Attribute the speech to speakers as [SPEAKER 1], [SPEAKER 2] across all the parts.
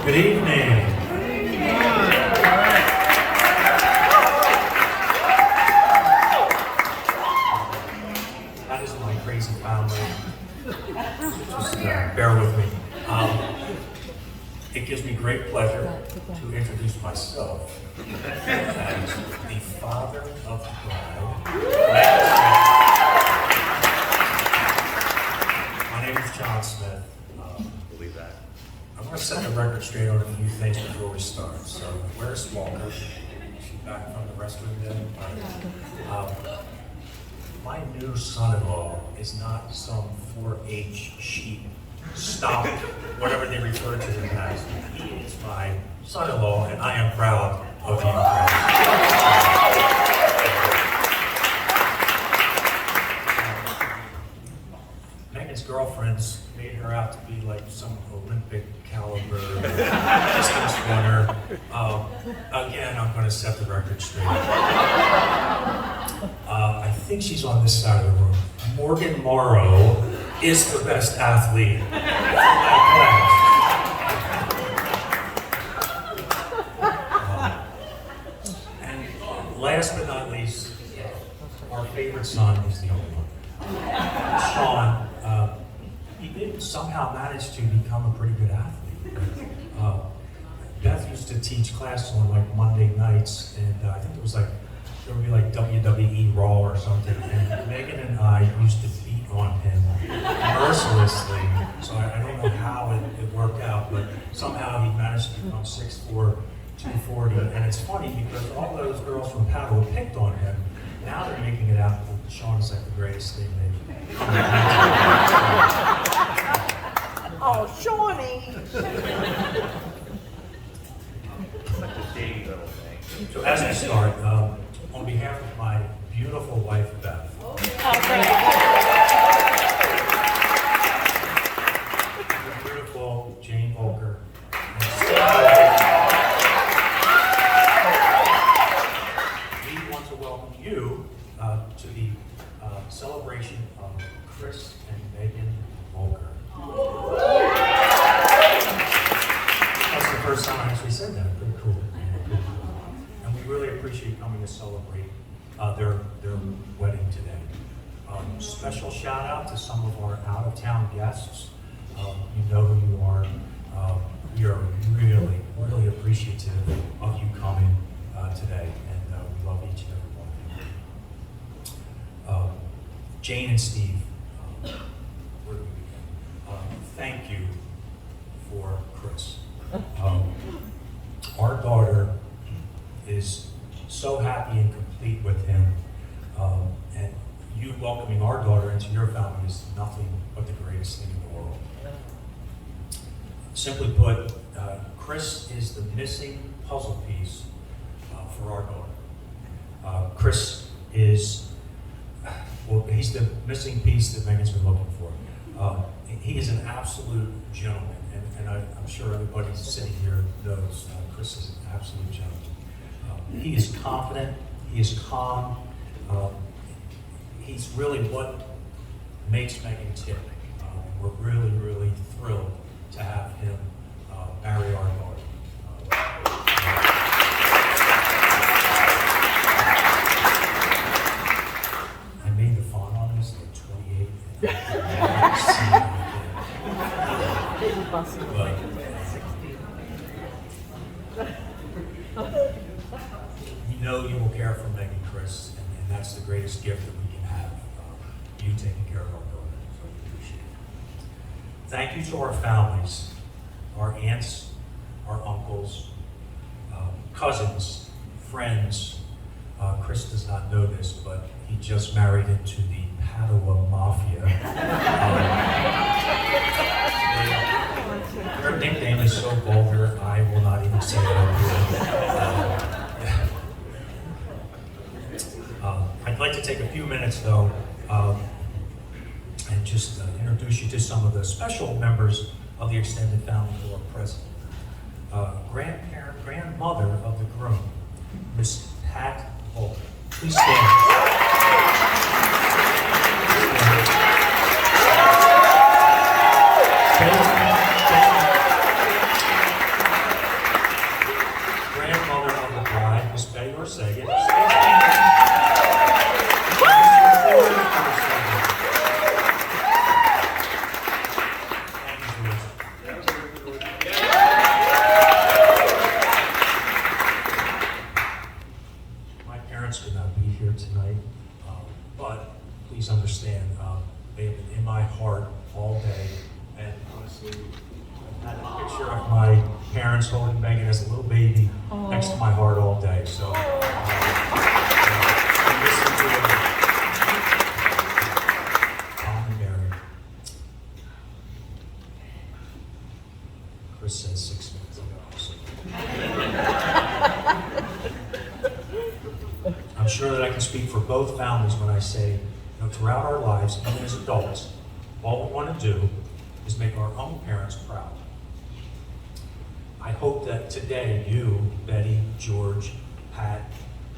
[SPEAKER 1] Good evening. That is my crazy family. Just bear with me. It gives me great pleasure to introduce myself as the father of the bride. My name is John Smith. Believe that. I'm going to set the record straight on a few things before we start. So, where's Smith-Volker? She's back from the restroom then. My new son-in-law is not some 4-H sheep stock, whatever they refer to him as. He is my son-in-law, and I am proud of him. Megan's girlfriends made her out to be like some Olympic caliber distance runner. Again, I'm going to set the record straight. I think she's on this side of the room. Morgan Morrow is the best athlete in that class. And last but not least, our favorite son is the only one. Sean, he did somehow manage to become a pretty good athlete. Beth used to teach class on like Monday nights, and I think it was like, there would be like WWE Raw or something, and Megan and I used to beat on him mercilessly, so I don't know how it worked out, but somehow he managed to become 6'4", 240, and it's funny because all those girls from Paddle picked on him. Now they're making it out that Sean is like the greatest thing they've
[SPEAKER 2] Oh, Shawnee!
[SPEAKER 1] Such a dainty little thing. So as we start, on behalf of my beautiful wife, Beth, the beautiful Smith-Volker, we want to welcome you to the celebration of Chris and Megan Volker. That's the first time I actually said that. Pretty cool. And we really appreciate coming to celebrate their wedding today. Special shout out to some of our out-of-town guests. You know who you are. We are really, really appreciative of you coming today, and we love each and every one of you. Jane and Steve, where do we begin? Thank you for Chris. Our daughter is so happy and complete with him, and you welcoming our daughter into your family is nothing but the greatest thing in the world. Simply put, Chris is the missing puzzle piece for our daughter. Chris is, well, he's the missing piece that Megan's been looking for. He is an absolute gentleman, and I'm sure everybody sitting here knows Chris is an absolute gentleman. He is confident, he is calm, he's really what makes Megan tick. We're really, really thrilled to have him marry our daughter. I made the font on this like 28. You know you will care for Megan, Chris, and that's the greatest gift that we can have. You taking care of our daughter, so we appreciate it. Thank you to our families, our aunts, our uncles, cousins, friends. Chris does not know this, but he just married into the Padua Mafia. Their nickname is so vulgar, I will not even say it up here. I'd like to take a few minutes, though, and just introduce you to some of the special members of the extended family who are present. Grandmother of the groom, Miss Pat Volker. Please stand. I had a picture of my parents holding Megan as a little baby next to my heart all day. So, listen to it. Tom and Mary. Chris said 6 minutes ago. So. I'm sure that I can speak for both families when I say, throughout our lives, even as adults, all we want to do is make our own parents proud. I hope that today you, Betty, George, Pat,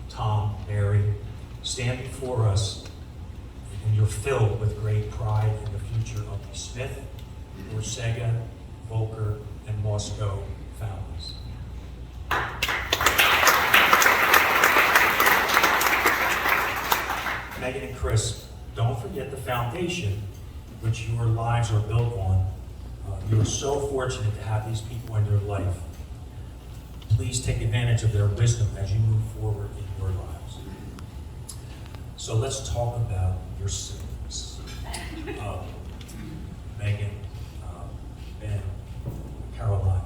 [SPEAKER 1] Tom, Mary, stand before us and you're filled with great pride in the future of the Smith, Ortega, Volker, and Moscow families. Megan and Chris, don't forget the foundation which your lives are built on. You are so fortunate to have these people in your life. Please take advantage of their wisdom as you move forward in your lives. So let's talk about your siblings. Megan, Ben, Caroline,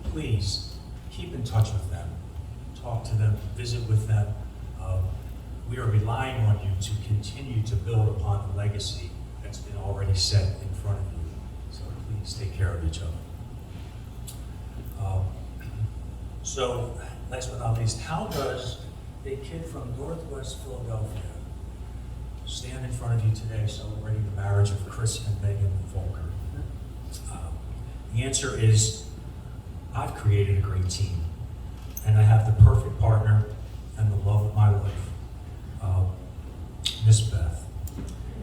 [SPEAKER 1] please keep in touch with them. Talk to them, visit with them. We are relying on you to continue to build upon the legacy that's been already set in front of you. So please take care of each other. So, last but not least, how does a kid from Northwest Philadelphia stand in front of you today celebrating the marriage of Chris and Megan Volker? The answer is, I've created a great team, and I have the perfect partner and the love of my life, Miss Beth.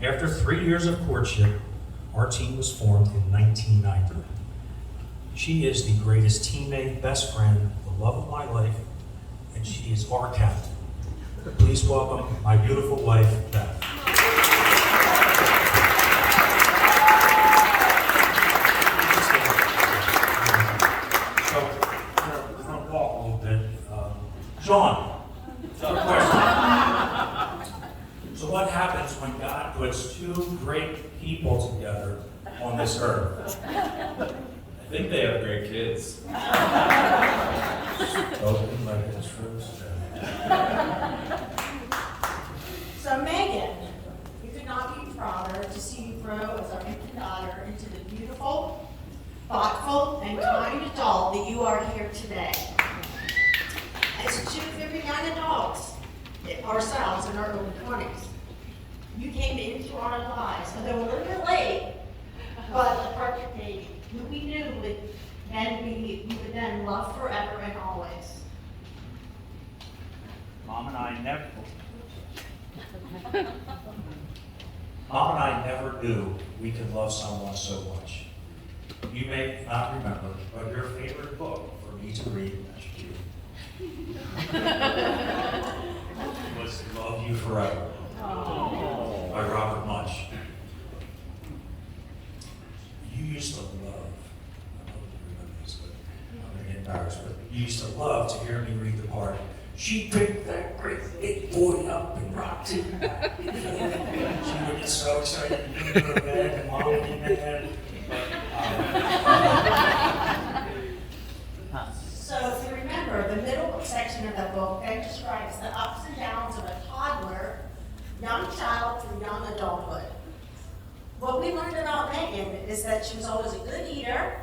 [SPEAKER 1] After 3 years of courtship, our team was formed in 1990. She is the greatest teammate, best friend, the love of my life, and she is our captain. Please welcome my beautiful wife, Beth. So, we're going to walk a little bit. Sean, question. So what happens when God puts two great people together on this earth?
[SPEAKER 3] I think they have great kids.
[SPEAKER 1] Open like it's true.
[SPEAKER 2] So Megan, we could not be prouder to see you grow as our infant daughter into the beautiful, thoughtful, and kind adult that you are here today. As two very young adults, ourselves in our early 20s, you came into our lives, although a little bit late, but the perfect baby, who we knew would then be, you would then love forever and always.
[SPEAKER 1] Mom and I never knew we could love someone so much. You may not remember, but your favorite book for me to read as a kid was Love You Forever by Robert Munsch. You used to love, I don't know if you remember this, but I'm going to get embarrassed, but you used to love to hear me read the part, she picked that great big boy up and rocked him back. She would get so excited to go to bed and mom would get mad.
[SPEAKER 2] So if you remember, the middle section of the book then describes the ups and downs of a toddler, young child through young adulthood. What we learned about Megan is that she was always a good eater,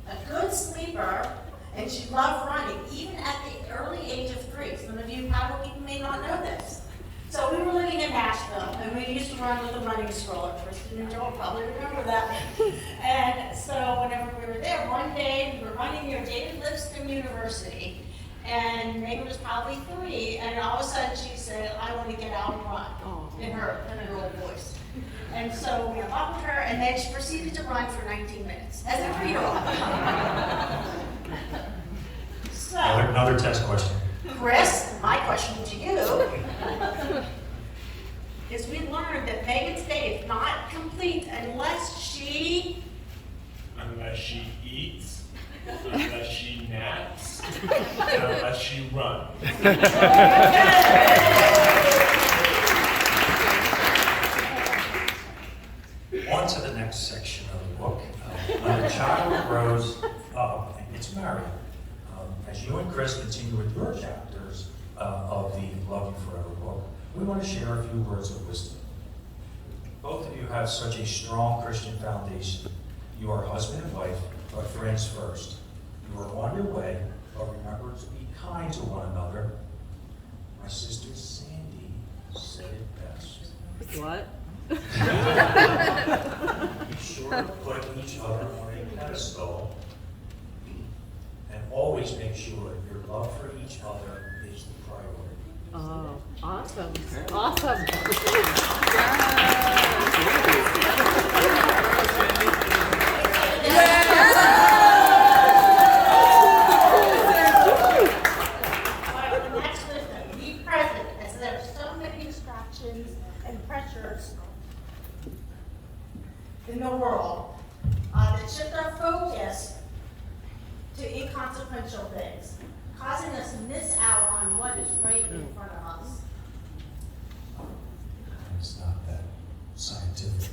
[SPEAKER 2] a good sleeper, and she loved running, even at the early age of 3. Some of you probably may not know this. So we were living in Nashville, and we used to run with a running stroller. Kristen and Joel probably remember that. And so whenever we were there, one day we were running near David Lipscomb University, and Megan was probably 3, and all of a sudden she said, I want to get out and run, in her old voice. And so we unlocked her, and then she proceeded to run for 19 minutes, as a 3-year-old. So,
[SPEAKER 1] Another test question.
[SPEAKER 2] Chris, my question to you is we learned that Megan's day is not complete unless she
[SPEAKER 3] eats, unless she naps, and unless she runs.
[SPEAKER 1] On to the next section of the book. Under your child grows up and gets married, as you and Chris continue with your chapters of the Love You Forever book, we want to share a few words of wisdom. Both of you have such a strong Christian foundation. You are husband and wife, but friends first. You are on your way, but remember to be kind to one another. My sister Sandy said it best.
[SPEAKER 4] What?
[SPEAKER 1] Be sure to put each other on a pedestal, and always make sure your love for each other is the priority.
[SPEAKER 4] Oh, awesome. Awesome.
[SPEAKER 2] Alright, the next wisdom, be present, as there are so many distractions and pressures in the world that shift our focus to inconsequential things, causing us to miss out on what is right in front of us.
[SPEAKER 1] It's not that scientific.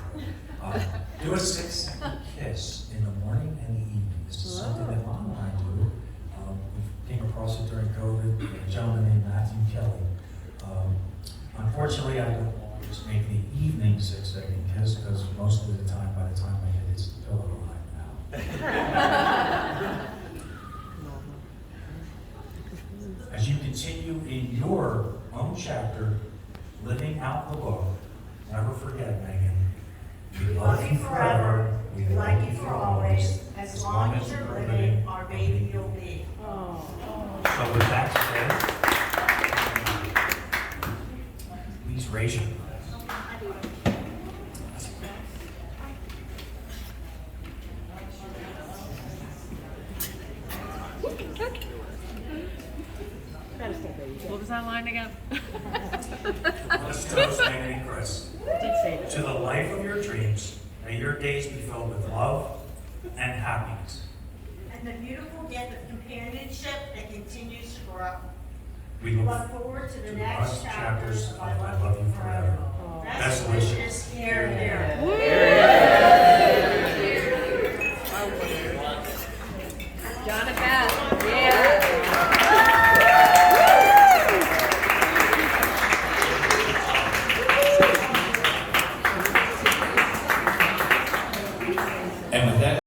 [SPEAKER 1] Do a 6-second kiss in the morning and the evening. This is something that Mom and I do. We came across it during COVID. A gentleman named Matthew Kelly. Unfortunately, I don't always make the evening 6-second kiss because most of the time, by the time I hit, it's the pillow line now. As you continue in your own chapter, living out the book, never forget, Megan, we love you forever, we like you for always, as long as you're living, our baby you'll be. So with that said, please raise your glass.
[SPEAKER 4] What was that line again?
[SPEAKER 1] Let's toast Megan and Chris. To the life of your dreams, may your days be filled with love and happiness.
[SPEAKER 2] And the beautiful gift of companionship that continues to grow.
[SPEAKER 1] We
[SPEAKER 2] We
[SPEAKER 1] look
[SPEAKER 2] look forward to the
[SPEAKER 1] to
[SPEAKER 2] next chapters of
[SPEAKER 1] I Love You Forever.
[SPEAKER 2] Best wishes here and there.
[SPEAKER 4] John and Beth. Yeah.
[SPEAKER 3] And with that,